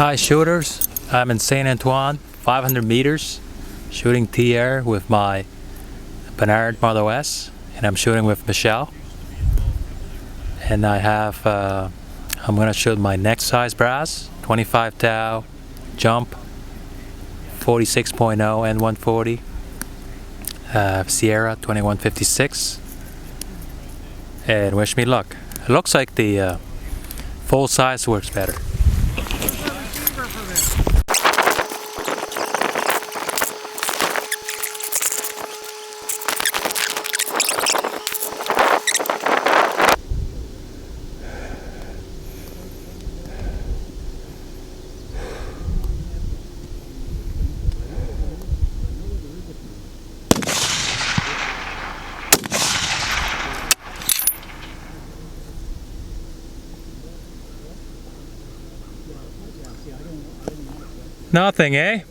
Hi shooters, I'm in Saint Antoine, 500 meters, shooting TR with my Bernard Model S, and I'm shooting with Michelle. And I have, I'm gonna shoot my next size brass, 25 thou, jump, 46.0 N140, Sierra 2156, and wish me luck. It looks like the full size works better. Nothing, eh?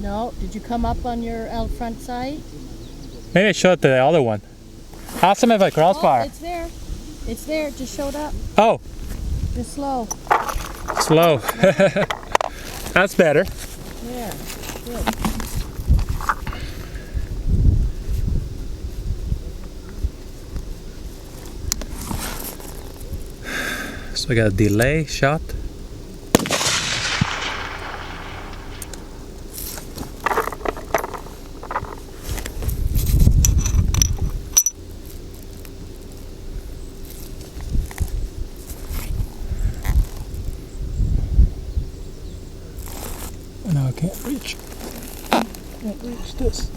No. Did you come up on your out front sight? Maybe I shot the other one. Ask him if I crossfire. Oh, it's there. It's there. It just showed up. Oh. Just slow. Slow. That's better. Yeah. Good. So I got a delay shot. No, I can't reach. Can't reach this.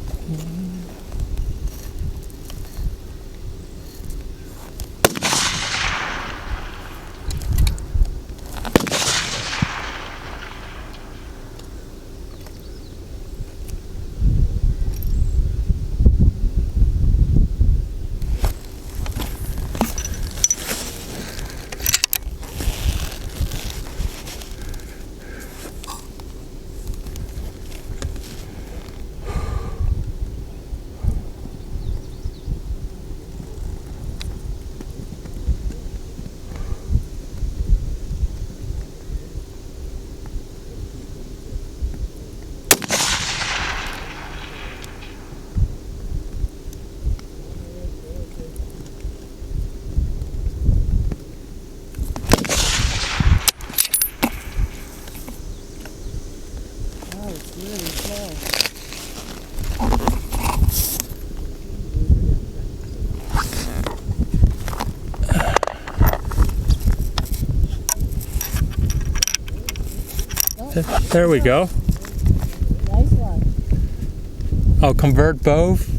There we go. Nice one. I'll convert both.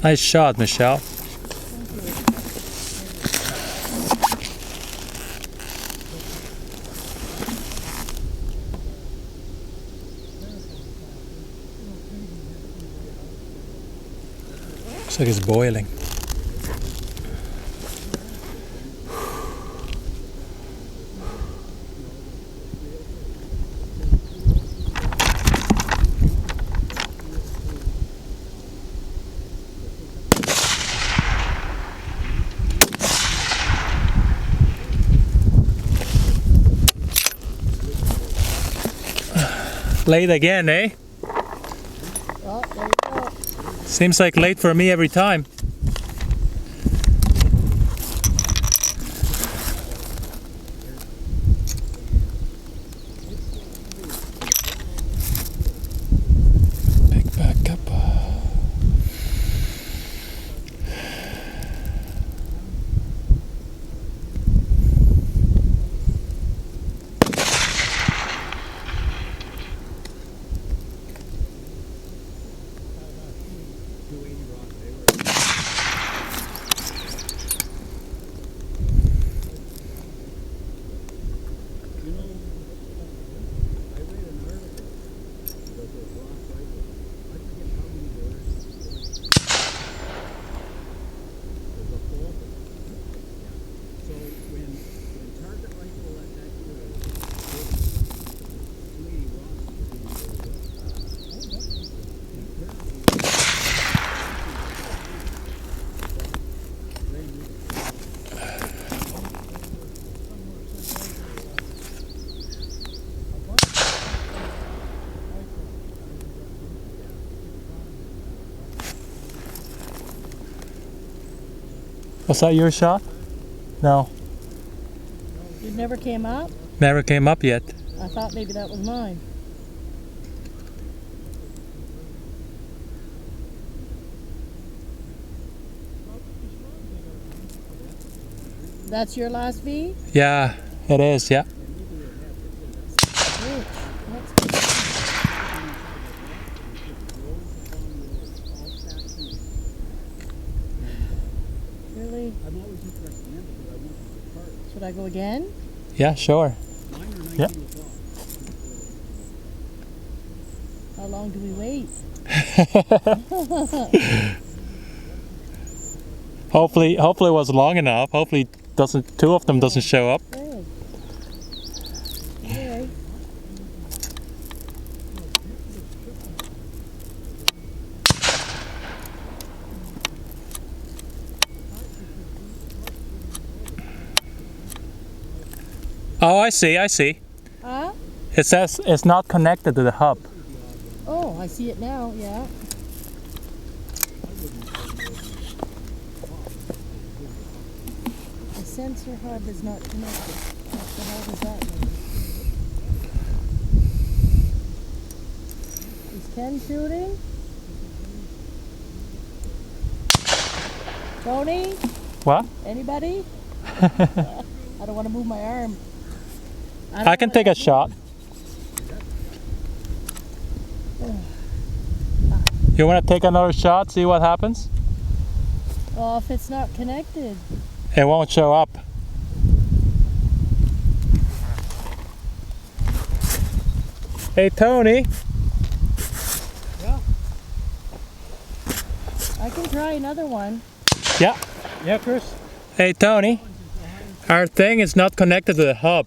Nice shot, Michelle. Looks like it's boiling. Late again, eh? Oh, there you go. Seems like late for me every time. Pick back up. Was that your shot? No, You never came up? never came up yet. I thought maybe that was mine. That's your last V? Yeah, it is, yeah. Ouch, that's good. Really? Should I go again? Yeah, sure. Yeah. How long do we wait? Hopefully it was long enough. Hopefully two of them doesn't show up. Good. Okay. Oh, I see. Huh? It says it's not connected to the hub. Oh, I see it now, yeah. The sensor hub is not connected. What the hell does that mean? Is Ken shooting? Tony? What? Anybody? I don't want to move my arm. I can take a shot. You want to take another shot, see what happens? Well, if it's not connected. It won't show up. Hey, Tony. Yeah. I can try another one. Yeah. Yeah, Chris. Hey, Tony. Our thing is not connected to the hub.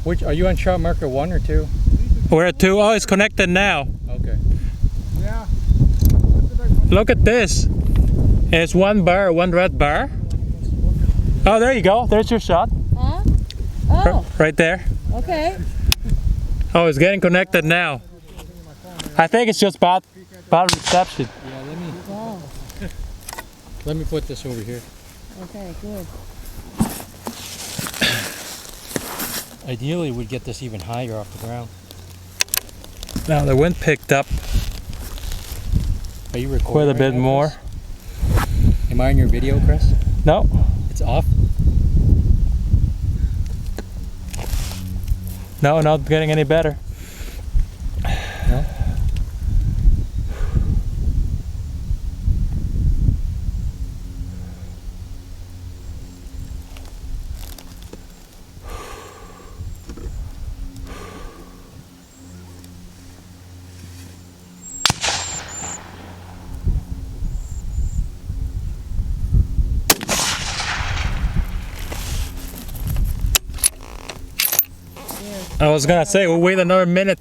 Which are you on shot marker 1 or 2? We're at 2. Oh, it's connected now. Okay. Yeah. Look at this. It's one bar, one red bar. Oh, there you go. There's your shot. Huh? Oh, Right there. okay. Oh, it's getting connected now. I think it's just bad reception. Yeah, Wow. let me put this over here. Okay, good. Ideally, we'd get this even higher off the ground. Now the wind picked up Are you recording quite a right bit now, more. Chris? Am I in your video, Chris? No. It's off. No, not getting any better. No. I was gonna say we'll wait another minute.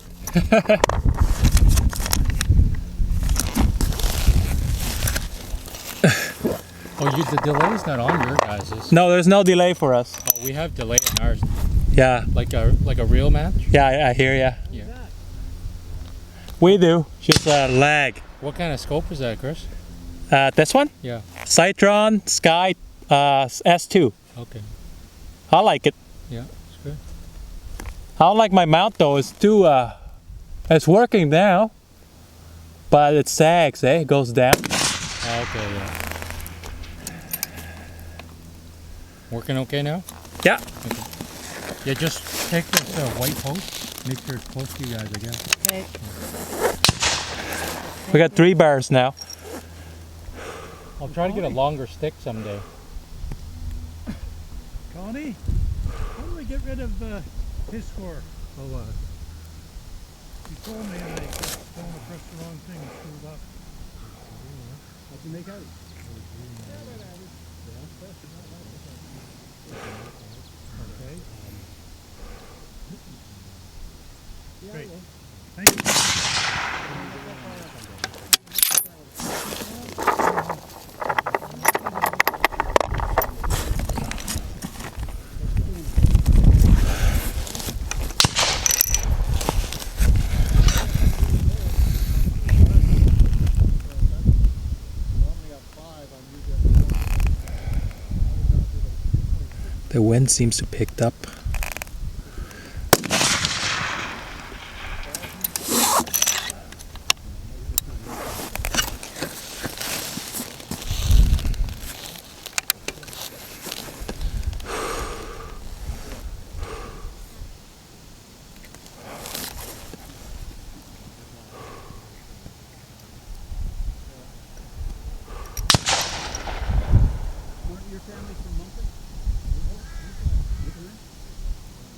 Oh, the delay's not on your guys's. No, there's no delay for us. Oh, we have delay in ours, Yeah, like a real match. yeah, I hear ya. Yeah. We do. Just lag. What kind of scope is that, Chris? This one? Yeah. Citron Sky S2. Okay. I like it. Yeah, it's good. I don't like my mount though. It's too. It's working now, but it sags. It goes down. Oh, okay, yeah. Working okay now? Yeah. Okay. Yeah, just take this white post, make sure it's close to you guys, I guess. Okay. We got 3 bars now. I'll try to get a longer stick someday. Connie, how do we get rid of his score? Oh, he told me and they kept going to press the wrong thing and screwed up. How'd you make out? Okay. Great. Thank you. The wind seems to pick up. Your family from Moncton?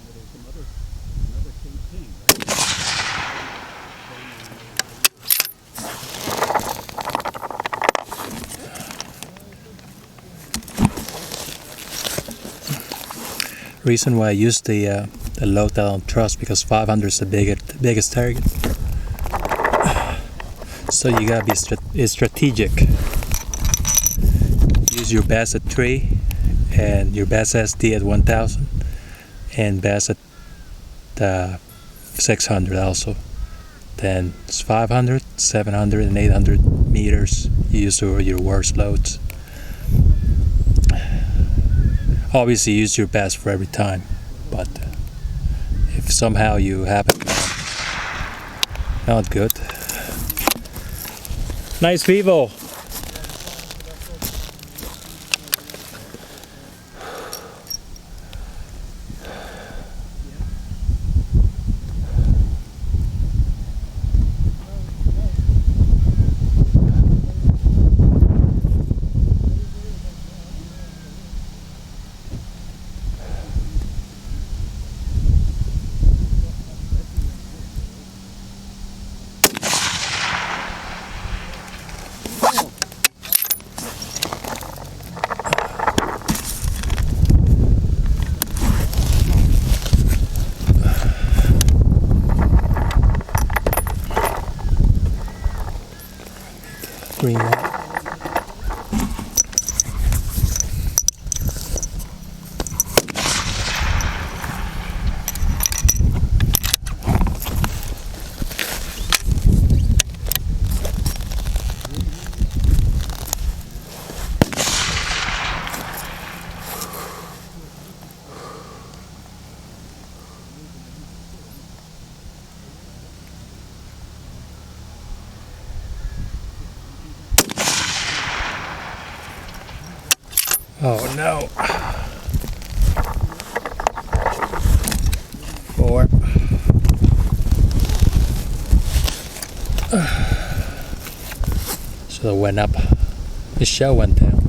There's another Saint King, right? Reason why I use the load that I don't trust, because 500 is the biggest target. So you gotta be strategic. Use your bass at 3 and your bass SD at 1000 and bass at 600 also. Then it's 500, 700 and 800 meters. You use your worst loads. Obviously use your best for every time, but if somehow you happen to not good. Nice Vivo. Green one. Oh no. 4. So it went up. The shell went down.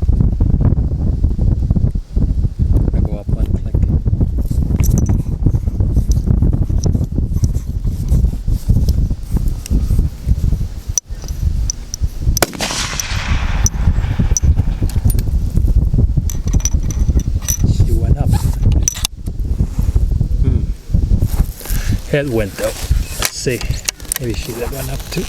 I go up one click. She went up. Head went up. Let's see. Maybe she went up too.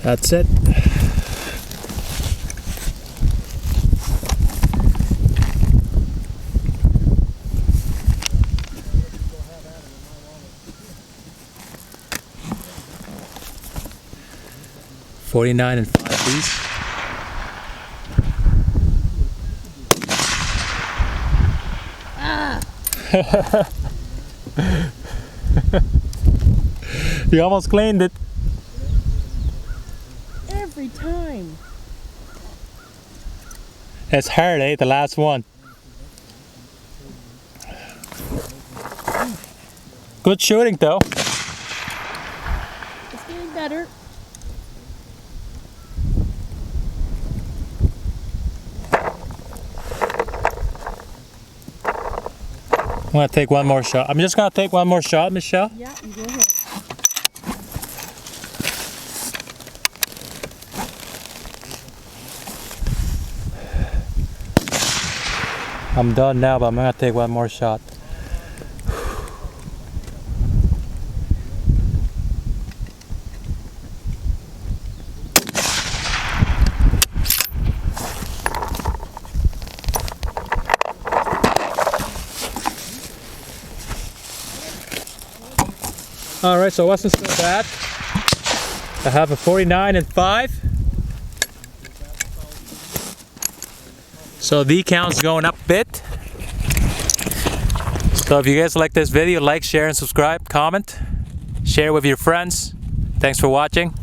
That's it. $49 and 5 piece. You almost cleaned it. Every time. It's hard, eh? The last one. Good shooting though. It's getting better. I'm gonna take one more shot. I'm just gonna take one more shot, Michelle. Yeah, you go ahead. I'm done now, but I'm gonna take one more shot. Alright, so it wasn't so bad. I have a 49 and 5. So the count's going up a bit. So if you guys like this video, like, share, and subscribe, comment, share with your friends. Thanks for watching.